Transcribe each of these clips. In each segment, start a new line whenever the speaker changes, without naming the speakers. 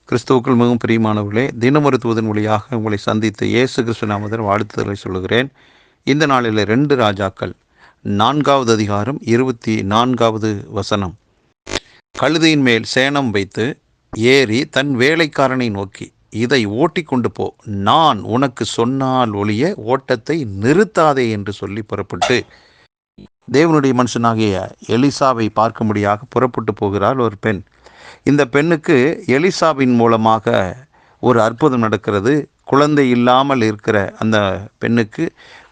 கிறிஸ்துவுக்குள் மிகவும் பிரியமானவர்களே, தினமொரு தூதன் வழியாக உங்களை சந்தித்து இயேசு கிறிஸ்து நாமத்தில் வாழ்த்துதலை சொல்லுகிறேன். இந்த நாளில் 2 ராஜாக்கள் 4வது அதிகாரம் 24வது வசனம். கழுதையின் மேல் சேணம் வைத்து ஏறி தன் வேலைக்காரனை நோக்கி, இதை ஓட்டி கொண்டு போ, நான் உனக்கு சொன்னால் ஒழிய ஓட்டத்தை நிறுத்தாதே என்று சொல்லி புறப்பட்டு தேவனுடைய மனுஷனாகிய எலிசாவை பார்க்கும்படியாக புறப்பட்டு போகிறாள் ஒரு பெண். இந்த பெண்ணுக்கு எலிசாவின் மூலமாக ஒரு அற்புதம் நடக்கிறது. குழந்தை இல்லாமல் இருக்கிற அந்த பெண்ணுக்கு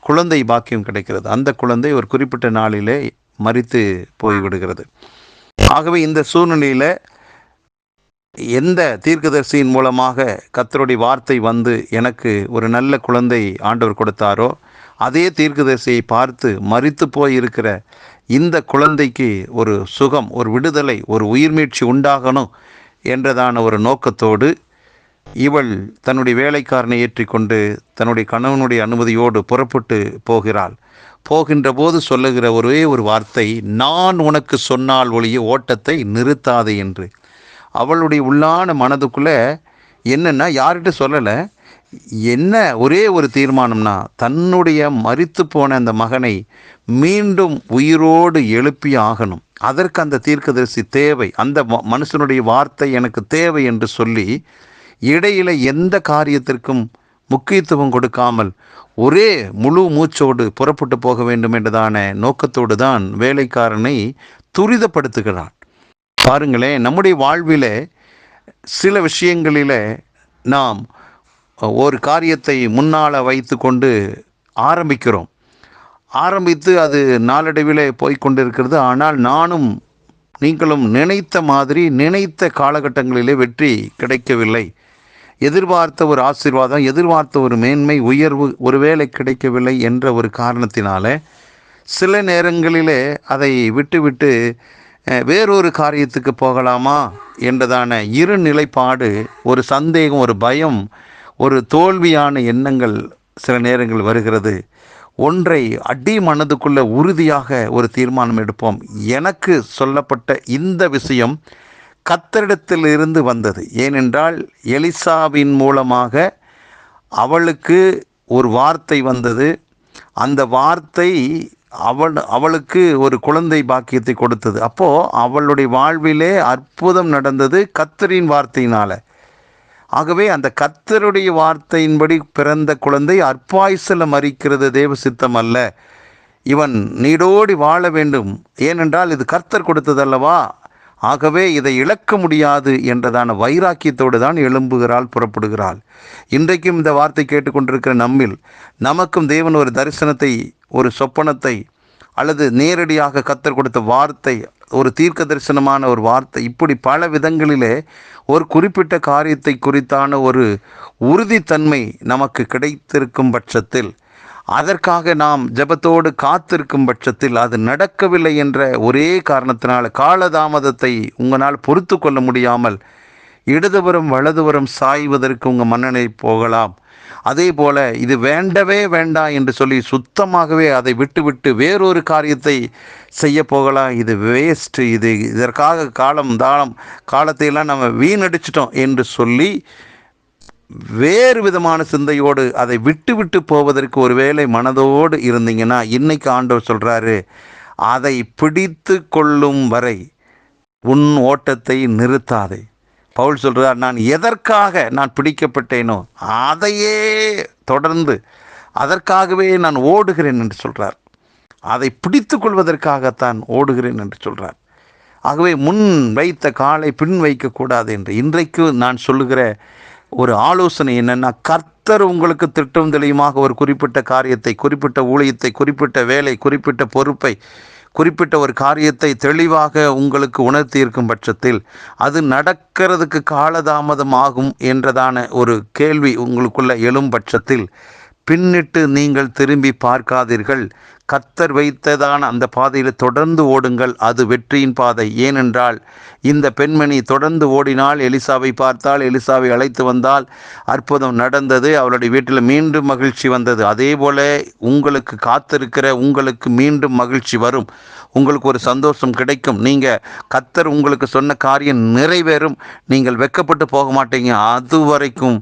குழந்தை பாக்கியம் கிடைக்கிறது. அந்த குழந்தை ஒரு குறிப்பிட்ட நாளிலே மரித்து போய்விடுகிறது. ஆகவே இந்த சூழ்நிலையில் எந்த தீர்க்கதரிசியின் மூலமாக கர்த்தருடைய வார்த்தை வந்து எனக்கு ஒரு நல்ல குழந்தை ஆண்டவர் கொடுத்தாரோ, அதே தீர்க்கதரிசியை பார்த்து மரித்து போய் இருக்கிற இந்த குழந்தைக்கு ஒரு சுகம், ஒரு விடுதலை, ஒரு உயிர்மீட்சி உண்டாகணும் என்றதான ஒரு நோக்கத்தோடு இவள் தன்னுடைய வேலைக்காரனை ஏற்றிக்கொண்டு தன்னுடைய கணவனுடைய அனுமதியோடு புறப்பட்டு போகிறாள். போகின்ற போது சொல்லுகிற ஒரே ஒரு வார்த்தை, நான் உனக்கு சொன்னால் ஒழிய ஓட்டத்தை நிறுத்தாதே என்று. அவளுடைய உள்ளான மனதுக்குள்ளே என்னென்னா, யார்கிட்ட சொல்லலை, என்ன ஒரே ஒரு தீர்மானம்னா, தன்னுடைய மரித்து போன அந்த மகனை மீண்டும் உயிரோடு எழுப்பி ஆகணும். அதற்கு அந்த தீர்க்கதரிசி தேவை, அந்த மனுஷனுடைய வார்த்தை எனக்கு தேவை என்று சொல்லி இடையில எந்த காரியத்திற்கும் முக்கியத்துவம் கொடுக்காமல் ஒரே முழு மூச்சோடு புறப்பட்டு போக வேண்டும் என்றதான நோக்கத்தோடு தான் வேலைக்காரனை துரிதப்படுத்துகிறான். பாருங்களேன், நம்முடைய வாழ்விலே சில விஷயங்களில் நாம் ஒரு காரியத்தை முன்னால் வைத்து கொண்டு ஆரம்பித்து அது நாளடைவில் போய்கொண்டிருக்கிறது. ஆனால் நானும் நீங்களும் நினைத்த மாதிரி நினைத்த காலகட்டங்களிலே வெற்றி கிடைக்கவில்லை. எதிர்பார்த்த ஒரு ஆசீர்வாதம், எதிர்பார்த்த ஒரு மேன்மை, உயர்வு ஒருவேளை கிடைக்கவில்லை என்ற ஒரு காரணத்தினால சில நேரங்களிலே அதை விட்டுவிட்டு வேறொரு காரியத்துக்கு போகலாமா என்றதான இரு நிலைப்பாடு, ஒரு சந்தேகம், ஒரு பயம், ஒரு தோல்வியான எண்ணங்கள் சில நேரங்கள் வருகிறது. ஒன்றை அடி மனதுக்குள்ள உறுதியாக ஒரு தீர்மானம் எடுப்போம். எனக்கு சொல்லப்பட்ட இந்த விஷயம் கர்த்தரிடத்திலிருந்து வந்தது. ஏனென்றால் எலிசாவின் மூலமாக அவளுக்கு ஒரு வார்த்தை வந்தது. அந்த வார்த்தை அவளுக்கு ஒரு குழந்தை பாக்கியத்தை கொடுத்தது. அப்போது அவளுடைய வாழ்விலே அற்புதம் நடந்தது கர்த்தரின் வார்த்தையினால். ஆகவே அந்த கர்த்தருடைய வார்த்தையின்படி பிறந்த குழந்தை அற்பாயுசில் மரிக்கிறது தேவ சித்தம் அல்ல. இவன் நீடோடி வாழ வேண்டும், ஏனென்றால் இது கர்த்தர் கொடுத்ததல்லவா. ஆகவே இதை இழக்க முடியாது என்றதான வைராக்கியத்தோடு தான் எழும்புகிறாள், புறப்படுகிறாள். இன்றைக்கும் இந்த வார்த்தை கேட்டுக்கொண்டிருக்கிற நமக்கும் தேவன் ஒரு தரிசனத்தை, ஒரு சொப்பனத்தை, அல்லது நேரடியாக கர்த்தர் கொடுத்த வார்த்தை, ஒரு தீர்க்க தரிசனமான ஒரு வார்த்தை, இப்படி பல விதங்களிலே ஒரு குறிப்பிட்ட காரியத்தை குறித்தான ஒரு உறுதித்தன்மை நமக்கு கிடைத்திருக்கும் பட்சத்தில், அதற்காக நாம் ஜெபத்தோடு காத்திருக்கும் பட்சத்தில், அது நடக்கவில்லை என்ற ஒரே காரணத்தினால் காலதாமதத்தை உங்களால் பொறுத்து கொள்ள முடியாமல் இடதுபுறம் வலதுபுறம் சாய்வதற்கு உங்கள் மனநிலை போகலாம். அதே போல் இது வேண்டவே வேண்டாம் என்று சொல்லி சுத்தமாகவே அதை விட்டுவிட்டு வேறொரு காரியத்தை செய்ய போகலாம். இது வேஸ்ட்டு, இதற்காக காலத்தையெல்லாம் நம்ம வீணடிச்சிட்டோம் என்று சொல்லி வேறு விதமான சிந்தையோடு அதை விட்டு போவதற்கு ஒருவேளை மனதோடு இருந்தீங்கன்னா, இன்னைக்கு ஆண்டவர் சொல்கிறாரு, அதை பிடித்து கொள்ளும் வரை உன் ஓட்டத்தை நிறுத்தாதே. பவுல் சொல்கிறார், நான் எதற்காக நான் பிடிக்கப்பட்டேனோ அதையே தொடர்ந்து அதற்காகவே நான் ஓடுகிறேன் என்று சொல்கிறார். அதை பிடித்து கொள்வதற்காகத்தான் ஓடுகிறேன் என்று சொல்கிறார். ஆகவே முன் வைத்த காலை பின் வைக்கக்கூடாது என்று இன்றைக்கு நான் சொல்லுகிற ஒரு ஆலோசனை என்னென்னா, கர்த்தர் உங்களுக்கு திட்டம் தெளிவாக ஒரு குறிப்பிட்ட காரியத்தை, குறிப்பிட்ட ஊழியத்தை, குறிப்பிட்ட வேலை, குறிப்பிட்ட பொறுப்பை, குறிப்பிட்ட ஒரு காரியத்தை தெளிவாக உங்களுக்கு உணர்த்தி இருக்கும் பட்சத்தில் அது நடக்கிறதுக்கு காலதாமதம் ஆகும் என்றதான ஒரு கேள்வி உங்களுக்குள்ள எழும் பட்சத்தில் பின்னிட்டு நீங்கள் திரும்பி பார்க்காதீர்கள். கர்த்தர் வைத்ததான அந்த பாதையில் தொடர்ந்து ஓடுங்கள், அது வெற்றியின் பாதை. ஏனென்றால் இந்த பெண்மணி தொடர்ந்து ஓடினால், எலிசாவை பார்த்தால், எலிசாவை அழைத்து வந்தால், அற்புதம் நடந்தது, அவளுடைய வீட்டில் மீண்டும் மகிழ்ச்சி வந்தது. அதே போல உங்களுக்கு காத்திருக்கிற உங்களுக்கு மீண்டும் மகிழ்ச்சி வரும், உங்களுக்கு ஒரு சந்தோஷம் கிடைக்கும். நீங்கள் கர்த்தர் உங்களுக்கு சொன்ன காரியம் நிறைவேறும், நீங்கள் வெட்கப்பட்டு போக மாட்டீங்க. அது வரைக்கும்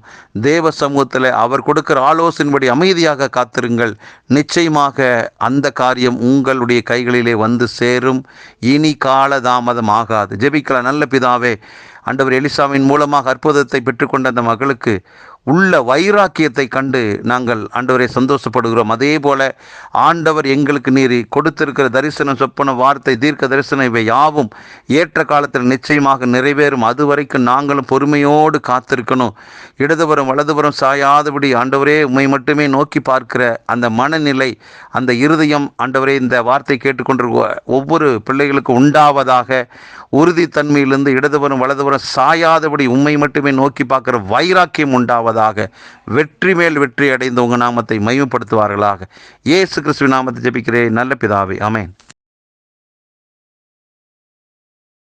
தேவ சமூகத்தில் அவர் கொடுக்கிற ஆலோசனைப்படி அமைதியாக காத்திருங்கள். நிச்சயமாக அந்த காரியம் உங்களுடைய கைகளிலே வந்து சேரும். இனி காலதாமதம் ஆகாது. ஜெபிக்கலாம். நல்ல பிதாவே, ஆண்டவர் எலிசாவின் மூலமாக அற்புதத்தை பெற்றுக்கொண்ட அந்த மகளுக்கு உள்ள வைராக்கியத்தை கண்டு நாங்கள் ஆண்டவரை சந்தோஷப்படுகிறோம். அதே போல ஆண்டவர் எங்களுக்கு நீர் கொடுத்திருக்கிற தரிசனம், சொப்பன, வார்த்தை, தீர்க்க தரிசனம் இவை யாவும் ஏற்ற காலத்தில் நிச்சயமாக நிறைவேறும். அது வரைக்கும் நாங்களும் பொறுமையோடு காத்திருக்கணும். இடதுபுறம் வலதுபுறம் சாயாதபடி ஆண்டவரே உம்மை மட்டுமே நோக்கி பார்க்கிற அந்த மனநிலை, அந்த இருதயம் ஆண்டவரே இந்த வார்த்தை கேட்டுக்கொண்டிருக்க ஒவ்வொரு பிள்ளைகளுக்கும் உண்டாவதாக. உறுதித்தன்மையிலிருந்து இடதுபுறம் வலதுபுறம் சாயாதபடி உம்மை மட்டுமே நோக்கி பார்க்கிற வைராக்கியம் உண்டாவதாக. வெற்றி மேல் வெற்றி அடைந்து உங்கள் நாமத்தை மகிமைப்படுத்துவார்களாக. இயேசு கிறிஸ்துவின் நாமத்தை ஜெபிக்கிறேன் நல்ல பிதாவே, ஆமென்.